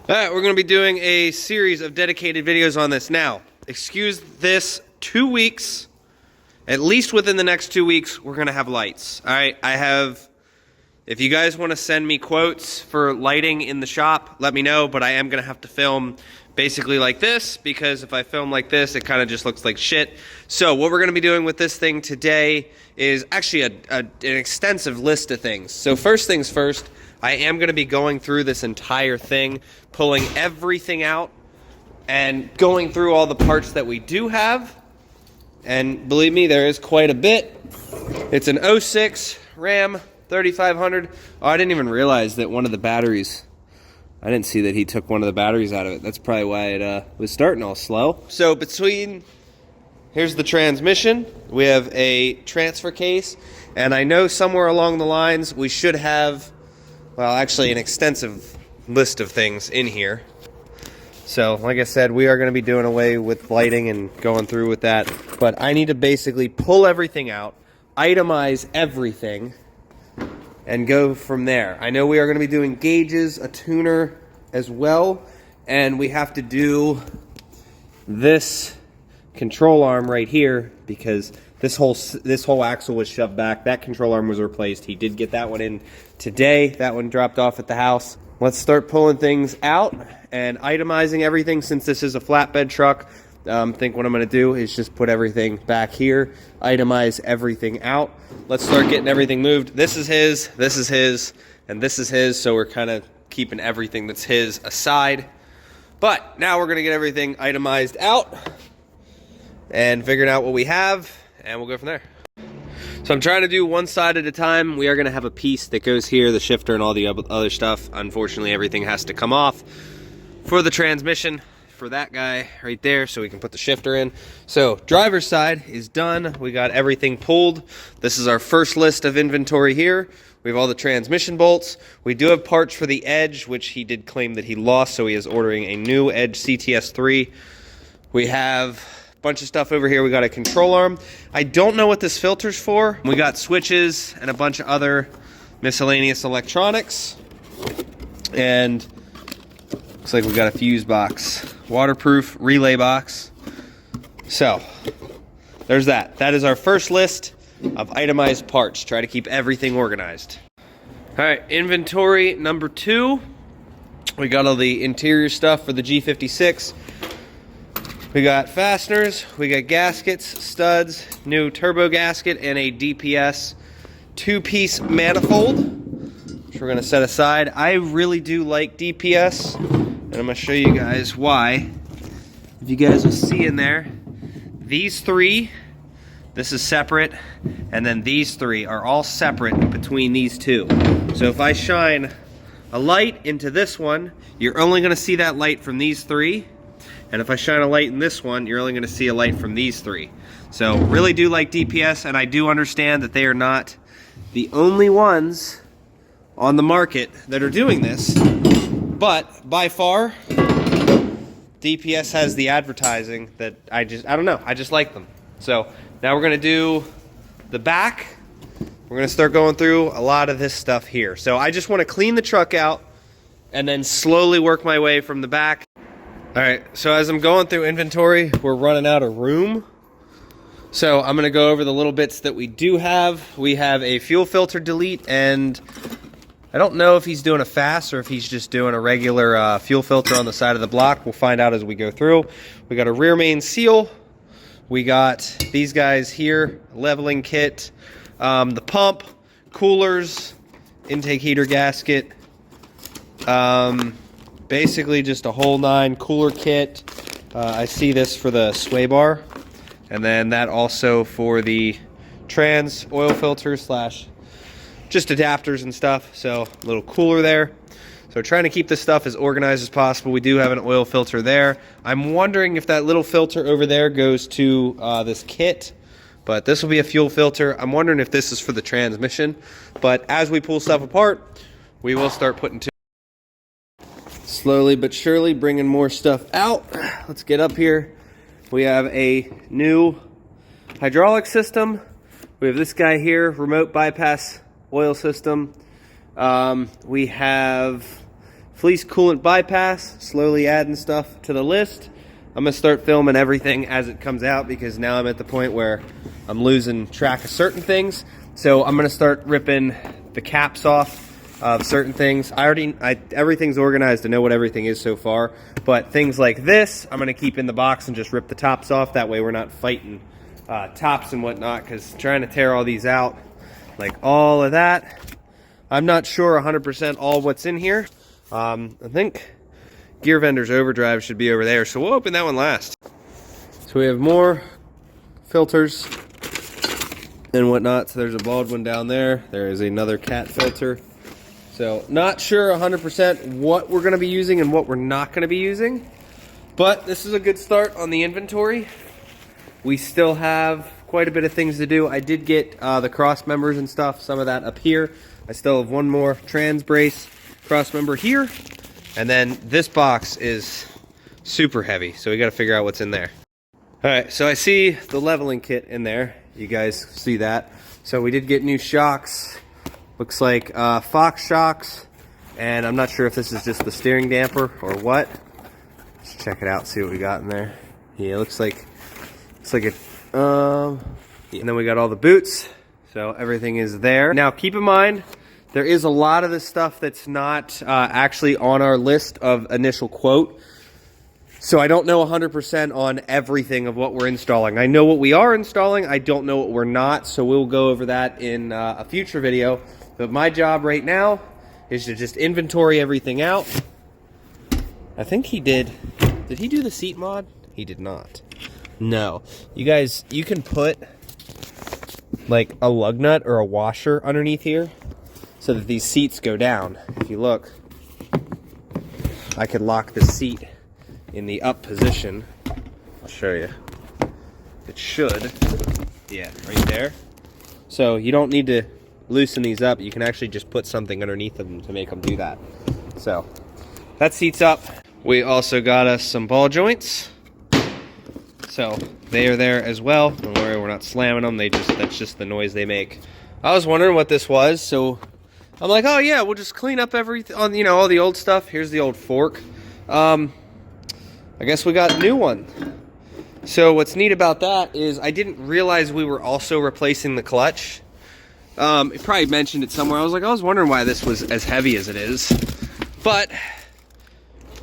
All right, we're going to be doing a series of dedicated videos on this. Now, excuse this 2 weeks, at least within the next 2 weeks, we're going to have lights. All right, if you guys want to send me quotes for lighting in the shop, let me know, but I am going to have to film basically like this, because if I film like this, it kind of just looks like shit. So what we're going to be doing with this thing today is actually an extensive list of things. So first things first, I am going to be going through this entire thing, pulling everything out and going through all the parts that we do have. And believe me, there is quite a bit. It's an 06 Ram 3500. Oh, I didn't even realize that one of the batteries, I didn't see that he took one of the batteries out of it. That's probably why it was starting all slow. So here's the transmission. We have a transfer case. And I know somewhere along the lines we should have, well, actually an extensive list of things in here. So, like I said, we are going to be doing away with lighting and going through with that. But I need to basically pull everything out, itemize everything, and go from there. I know we are going to be doing gauges, a tuner as well, and we have to do this control arm right here because this whole axle was shoved back. That control arm was replaced. He did get that one in today. That one dropped off at the house. Let's start pulling things out and itemizing everything. Since this is a flatbed truck, I think what I'm going to do is just put everything back here, itemize everything out. Let's start getting everything moved. This is his, and this is his, so we're kind of keeping everything that's his aside. But now we're going to get everything itemized out and figuring out what we have, and we'll go from there. So I'm trying to do one side at a time. We are going to have a piece that goes here, the shifter and all the other stuff. Unfortunately, everything has to come off for the transmission for that guy right there so we can put the shifter in. So driver's side is done. We got everything pulled. This is our first list of inventory here. We have all the transmission bolts. We do have parts for the Edge, which he did claim that he lost, so he is ordering a new Edge CTS3. We have bunch of stuff over here. We got a control arm. I don't know what this filter's for. We got switches and a bunch of other miscellaneous electronics. And looks like we got a fuse box, waterproof relay box. So there's that. That is our first list of itemized parts. Try to keep everything organized. All right, inventory number 2. We got all the interior stuff for the G56. We got fasteners, we got gaskets, studs, new turbo gasket, and a DPS 2-piece manifold, which we're going to set aside. I really do like DPS, and I'm going to show you guys why. If you guys will see in there, these 3, this is separate, and then these 3 are all separate between these 2. So if I shine a light into this one, you're only going to see that light from these 3. And if I shine a light in this one, you're only going to see a light from these 3. So really do like DPS, and I do understand that they are not the only ones on the market that are doing this. But by far, DPS has the advertising that I don't know, I just like them. So now we're going to do the back. We're going to start going through a lot of this stuff here. So I just want to clean the truck out and then slowly work my way from the back. All right, so as I'm going through inventory, we're running out of room. So I'm gonna go over the little bits that we do have. We have a fuel filter delete, and I don't know if he's doing a fast or if he's just doing a regular fuel filter on the side of the block. We'll find out as we go through. We got a rear main seal. We got these guys here, leveling kit, the pump, coolers, intake heater gasket, basically just a whole 9 cooler kit. I see this for the sway bar, and then that also for the trans oil filter slash just adapters and stuff. So a little cooler there. So trying to keep this stuff as organized as possible. We do have an oil filter there. I'm wondering if that little filter over there goes to this kit, but this will be a fuel filter. I'm wondering if this is for the transmission, but as we pull stuff apart, we will start putting slowly but surely bringing more stuff out. Let's get up here. We have a new hydraulic system. We have this guy here, remote bypass oil system. We have fleece coolant bypass, slowly adding stuff to the list. I'm gonna start filming everything as it comes out because now I'm at the point where I'm losing track of certain things. So I'm gonna start ripping the caps off of certain things. Everything's organized to know what everything is so far, but things like this, I'm gonna keep in the box and just rip the tops off. That way we're not fighting tops and whatnot, because trying to tear all these out, like all of that, I'm not sure 100% all what's in here. I think Gear Vendor's overdrive should be over there, so we'll open that one last. So we have more filters and whatnot. So there's a Baldwin down there. There is another cat filter. So not sure 100% what we're going to be using and what we're not going to be using, but this is a good start on the inventory. We still have quite a bit of things to do. I did get the cross members and stuff, some of that up here. I still have one more trans brace cross member here. And then this box is super heavy, so we got to figure out what's in there. All right, so I see the leveling kit in there. You guys see that? So we did get new shocks. Looks like Fox shocks, and I'm not sure if this is just the steering damper or what. Let's check it out, see what we got in there. Yeah, it looks like it. And then we got all the boots, so everything is there. Now, keep in mind, there is a lot of this stuff that's not actually on our list of initial quote. So I don't know 100% on everything of what we're installing. I know what we are installing. I don't know what we're not. So we'll go over that in a future video. But my job right now is to just inventory everything out. I think he did. Did he do the seat mod? He did not. No. You guys, you can put like a lug nut or a washer underneath here, so that these seats go down. If you look, I could lock the seat in the up position. I'll show you. It should. Yeah, right there. So you don't need to loosen these up. You can actually just put something underneath them to make them do that. So that seat's up. We also got us some ball joints. So they are there as well. Don't worry, we're not slamming them. That's just the noise they make. I was wondering what this was, so I'm like, oh yeah, we'll just clean up everything on, all the old stuff. Here's the old fork. I guess we got a new one. So what's neat about that is I didn't realize we were also replacing the clutch. It probably mentioned it somewhere. I was wondering why this was as heavy as it is. But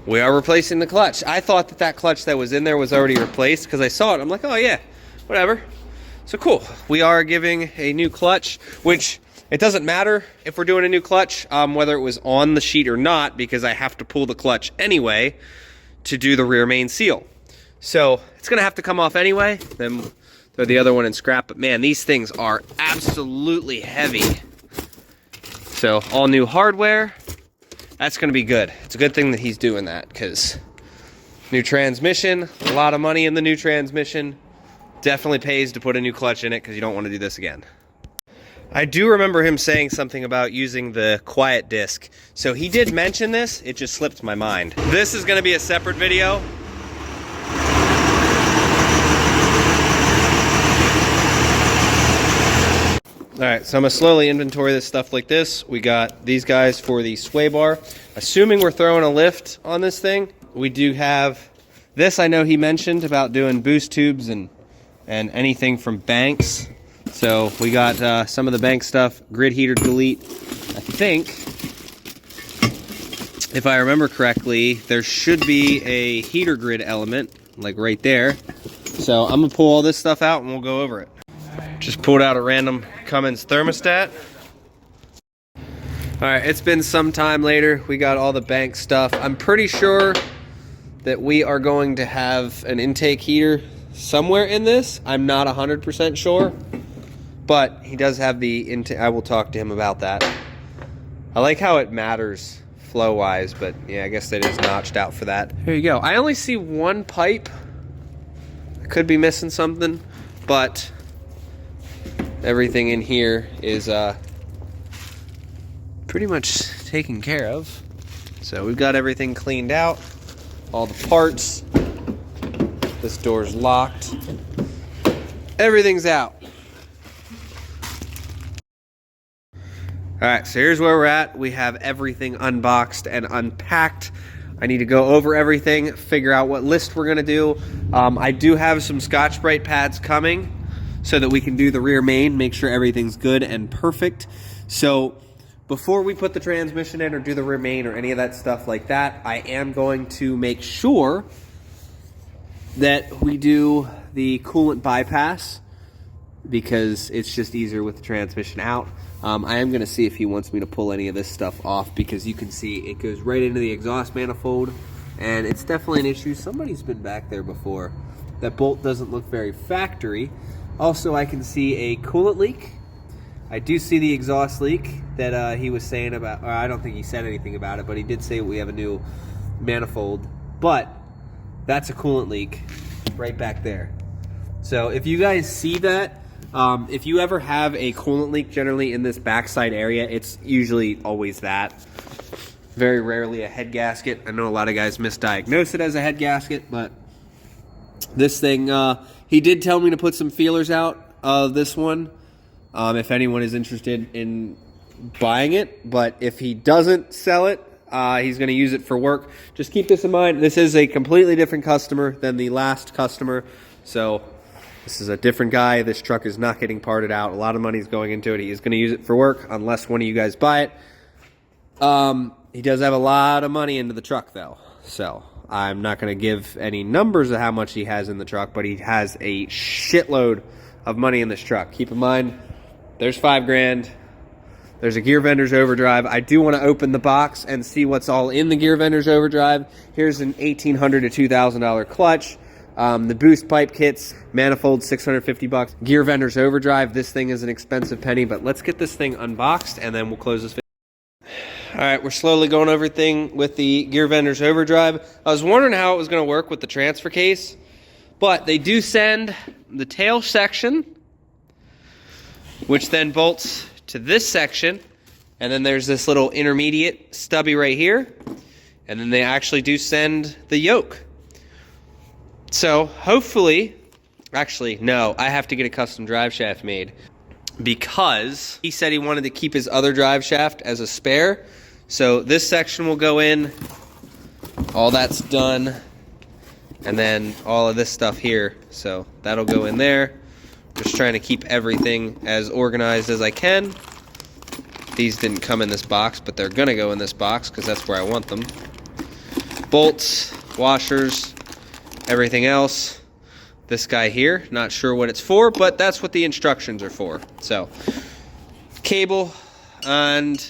we are replacing the clutch. I thought that clutch that was in there was already replaced because I saw it. I'm like, oh yeah, whatever. So cool. We are giving a new clutch, which it doesn't matter if we're doing a new clutch, whether it was on the sheet or not, because I have to pull the clutch anyway to do the rear main seal. So it's going to have to come off anyway. Then throw the other one in scrap. But man, these things are absolutely heavy. So all new hardware. That's going to be good. It's a good thing that he's doing that, because new transmission, a lot of money in the new transmission. Definitely pays to put a new clutch in it, because you don't want to do this again. I do remember him saying something about using the quiet disc. So he did mention this, it just slipped my mind. This is gonna be a separate video. All right, so I'm gonna slowly inventory this stuff like this. We got these guys for the sway bar. Assuming we're throwing a lift on this thing, we do have this. I know he mentioned about doing boost tubes and anything from banks. So we got some of the bank stuff, grid heater delete. I think, if I remember correctly, there should be a heater grid element, like right there. So I'm gonna pull all this stuff out and we'll go over it. Just pulled out a random Cummins thermostat. All right, it's been some time later. We got all the bank stuff. I'm pretty sure that we are going to have an intake heater somewhere in this. I'm not 100% sure. But he does have the intake. I will talk to him about that. I like how it matters flow-wise, but yeah, I guess that is notched out for that. Here you go. I only see one pipe. I could be missing something, but everything in here is pretty much taken care of. So we've got everything cleaned out, all the parts. This door's locked. Everything's out. All right, so here's where we're at. We have everything unboxed and unpacked. I need to go over everything, figure out what list we're gonna do. I do have some Scotch-Brite pads coming so that we can do the rear main, make sure everything's good and perfect. So before we put the transmission in or do the rear main or any of that stuff like that, I am going to make sure that we do the coolant bypass because it's just easier with the transmission out. I am going to see if he wants me to pull any of this stuff off because you can see it goes right into the exhaust manifold and it's definitely an issue. Somebody's been back there before. That bolt doesn't look very factory. Also, I can see a coolant leak. I do see the exhaust leak that he was saying about, or I don't think he said anything about it, but he did say we have a new manifold. But that's a coolant leak right back there. So if you guys see that, if you ever have a coolant leak generally in this backside area, it's usually always that. Very rarely a head gasket. I know a lot of guys misdiagnose it as a head gasket, but this thing, he did tell me to put some feelers out of this one if anyone is interested in buying it. But if he doesn't sell it, he's going to use it for work. Just keep this in mind. This is a completely different customer than the last customer. So this is a different guy. This truck is not getting parted out. A lot of money is going into it. He is going to use it for work unless one of you guys buy it. He does have a lot of money into the truck, though. So I'm not going to give any numbers of how much he has in the truck, but he has a shitload of money in this truck. Keep in mind, there's $5 grand. There's a gear vendor's overdrive. I do want to open the box and see what's all in the gear vendor's overdrive. Here's an $1,800 to $2,000 clutch. The boost pipe kits, manifold, $650. Gear vendor's overdrive. This thing is an expensive penny, but let's get this thing unboxed and then we'll close this video. All right, we're slowly going over everything with the gear vendor's overdrive. I was wondering how it was going to work with the transfer case, but they do send the tail section, which then bolts to this section, and then there's this little intermediate stubby right here, and then they actually do send the yoke. So hopefully, actually no, I have to get a custom drive shaft made because he said he wanted to keep his other drive shaft as a spare. So this section will go in, all that's done, and then all of this stuff here. So that'll go in there. Just trying to keep everything as organized as I can. These didn't come in this box, but they're gonna go in this box because that's where I want them. Bolts, washers, everything else. This guy here, not sure what it's for, but that's what the instructions are for. So, cable, and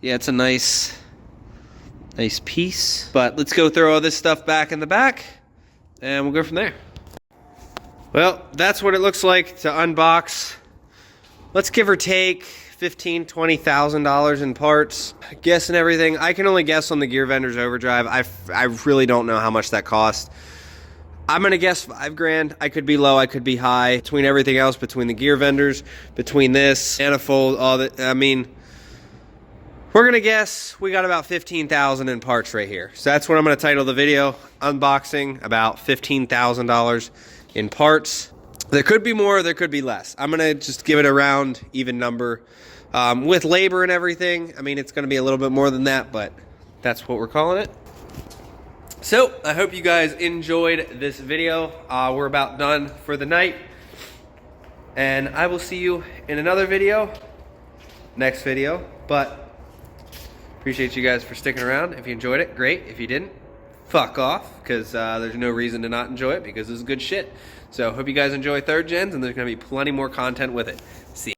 yeah, it's a nice piece. But let's go throw all this stuff back in the back, and we'll go from there. Well, that's what it looks like to unbox. Let's give or take $15,000 to $20,000 in parts. Guessing everything. I can only guess on the gear vendor's overdrive. I really don't know how much that cost. I'm gonna guess $5 grand. I could be low, I could be high. Between everything else, between the gear vendors, between this manifold, all that. I mean, we're gonna guess we got about 15,000 in parts right here. So that's what I'm gonna title the video: unboxing about $15,000 in parts. There could be more, there could be less. I'm gonna just give it a round, even number. With labor and everything, I mean, it's gonna be a little bit more than that, but that's what we're calling it. So, I hope you guys enjoyed this video. We're about done for the night. And I will see you in another video, next video. But, appreciate you guys for sticking around. If you enjoyed it, great. If you didn't, fuck off. Because there's no reason to not enjoy it, because this is good shit. So, hope you guys enjoy 3rd gens, and there's going to be plenty more content with it. See ya.